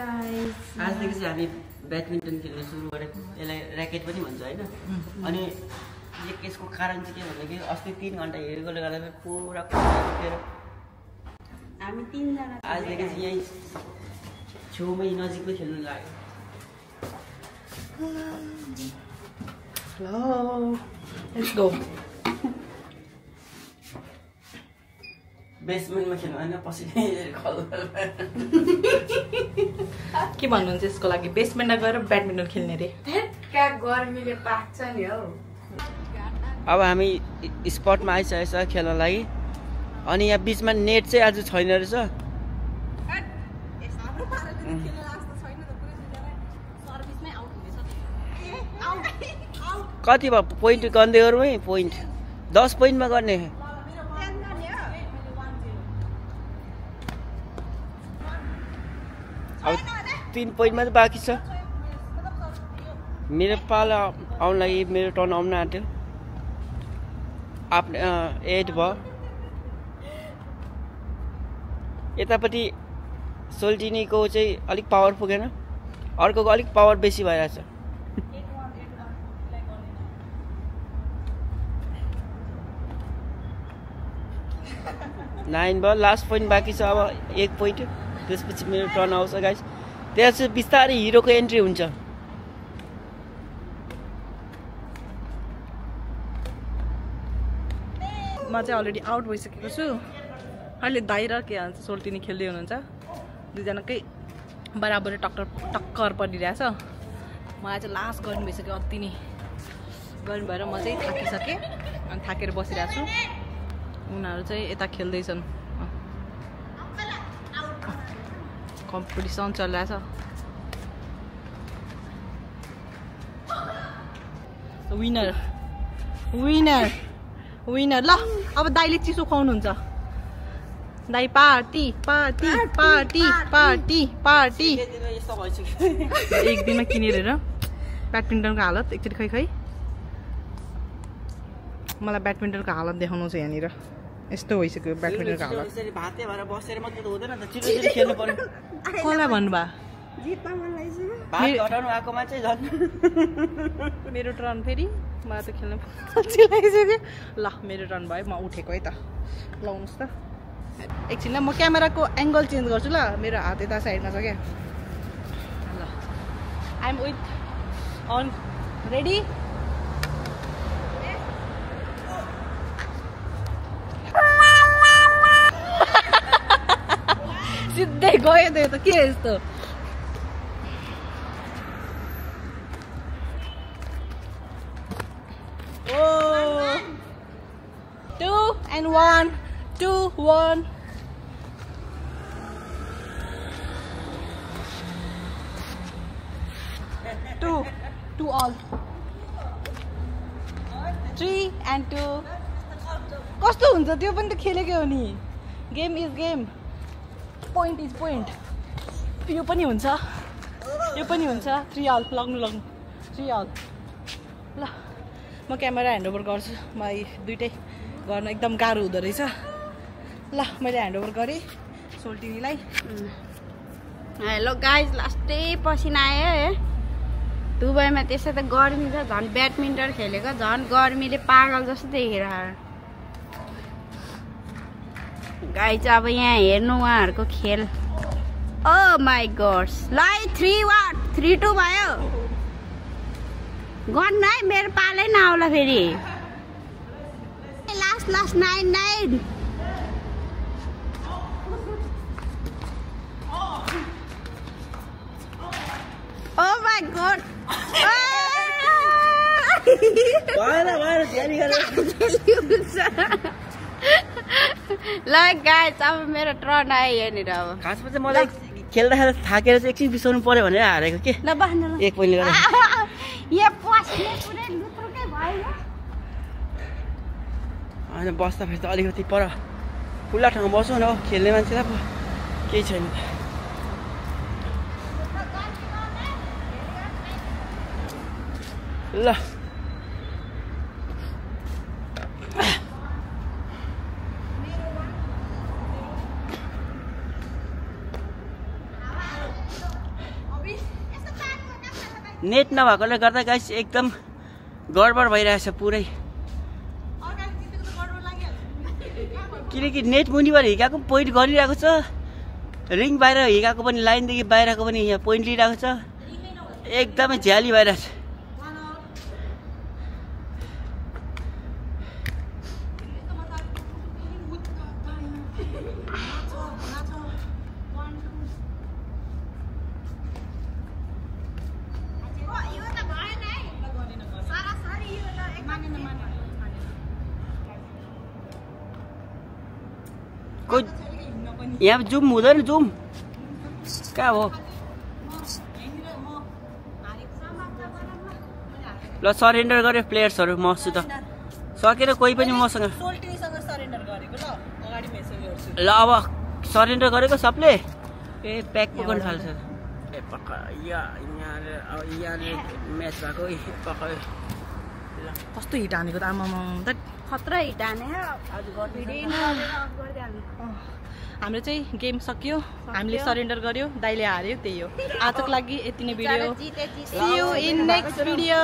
guys. आजदेखि चाहिँ हामी ब्याडमिन्टन खेल्न सुरु गरेको यसलाई ऱ्याकेट पनि भन्छ हैन अनि यसको कारण चाहिँ के भन्दाखेरि अस्ति 3 घण्टा हेरेकोले गर्दा पुरा उठेर हामी 3 जना आजदेखि चाहिँ यही छेउमै नजिकमै खेल्न लाग्यो Hello. Let's go. बेसमेन्टमा खेल्नु हैन पसिनै खल के भन्नुहुन्छ यसको लागि बेसमेन्टमा गएर ब्याडमिन्टन खेल्ने रे क्या गर्मीले पाक्छ नि हौ अब हामी स्पटमा आइसकेछ खेल्न लागि अनि यहाँ बीचमा नेट चाहिँ आज छैन रहेछ कति भयो पोइन्ट गर्दै गरौँ है पोइन्ट 10 पोइन्टमा गर्ने अब 3 पोइन्टमा चाहिँ बाँकी छ मेरो पाला आउन लागि मेरो टर्न आउन आँट्यो आफ्नो 8 भयो यतापट्टि सोल्टिनीको चाहिँ अलिक पावर पुगेन अर्कोको अलिक पावर बेसी भइरहेछ 9 भयो लास्ट पोइन्ट बाँकी छ अब 1 पोइन्ट त्यसपछि मेरो टर्न आउँछ गाइस त्यहाँ चाहिँ बिस्तारै हिरोको एन्ट्री हुन्छ म चाहिँ अलरेडी आउट भइसकेको छु अहिले दाइ र के भन्छ सोल्टिनी खेल्दै हुनुहुन्छ दुईजनाकै बराबरै टक्कर परिरहेछ मलाई चाहिँ लास्ट गर्नु भइसक्यो अति नै गर्नु भएर म चाहिँ थाकिसकेँ अनि थाकेर बसिरहेको छु उनीहरू चाहिँ यता खेल्दैछन् कम्पिटिसन चलिरहेछ विनर विनर विनर ल अब दाइले चिसो खुवाउनुहुन्छ दाइ party party party party party एक दिनमा किनेर ब्याडमिन्टनको हालत एकचोटि खै खै मलाई ब्याडमिन्टनको हालत देखाउनु छ यहाँनिर यस्तो भइसक्यो ब्याडमिन्टनको हालत भाते भएर बसेर मात्रै त हुँदैन त छिटो छिटो खेल्नु पर्यो कसलाई भन्नुभयो भात हटाउनु आएकोमा चाहिँ झन् मेरो टर्न फेरि मलाई त खेल्न लागिसक्यो ल मेरो टर्न भयो म उठेको है त लाउनुहोस् त एकछिन ल म क्यामेराको एङ्गल चेन्ज गर्छु ल मेरो हात यता साइडमा छ क्या ल आइ एम विथ अन रेडी सिधै गयो त यो त के यस्तो ओ 2 and 1 2 1 2 all 3 and 2 कस्तो हुन्छ त्यो पनि त खेलेकै हो नि game is game point is point यो पनि हुन्छ 3 all लग्नु 3 all ल म क्यामेरा ह्यान्डओभर गर्छु मलाई दुइटै गर्न एकदम गाह्रो हुँदो रहेछ ल मैले ह्यान्डओभर गरेँ सोल्टिनीलाई हेलो गाइज लास्टै पसिना आयो है दुबईमा त्यसै त गर्मी छ झन् ब्याडमिन्टन खेलेको झन् गर्मीले पागल जस्तो देखिरहेको गाइज अब यहाँ हेर्नु उहाँहरूको खेल ओ माई गड्स ल 3-2 भयो गर्नु है मेरो पालै नआउला फेरि लास्ट 9 ओ माई गड ल गाइस अब मेरो टर्न आयो यहाँनिर अब खासमा चाहिँ मलाई खेल्दा थाकेर चाहिँ एकछिन बिसाउनु पर्यो भनेर हारेको के ल बस्नु ल 1 पोइन्टले गर्दा यहाँ पस्ने पुरै लुत्रुकै भयो अनि बस्दा फेरि त अलिकति पर खुल्ला ठाउँमा बसौँ न हो खेल्ने मान्छेलाई पो केही छैन ल नेट नभएकोले गर्दा गाइस एकदम गडबड भइरहेछ पुरै किनकि नेट मुनिबाट हिँडेको पोइन्ट गरिरहेको छ रिङ बाहिर हिँडेको पनि लाइनदेखि बाहिरको पनि यहाँ पोइन्ट लिइरहेको छ एकदमै झ्याली भइरहेछ यहाँ जुम हुँदैन जुम कहाँ हो ल सरेन्डर गर्यो प्लेयर्सहरू मसित सकेर कोही पनि मसँग ल अब सरेन्डर गरेको सबले ए प्याक पकाउनु थाल्छ ए पक्का यहाँ म्याच भएको कस्तो हिट हानेको त आमामा त खतरा हिट हाने हाम्रो चाहिँ गेम सकियो हामीले सरेन्डर गर्यो दाइले हार्यो त्यही हो आजको लागि यति नै video C you in next video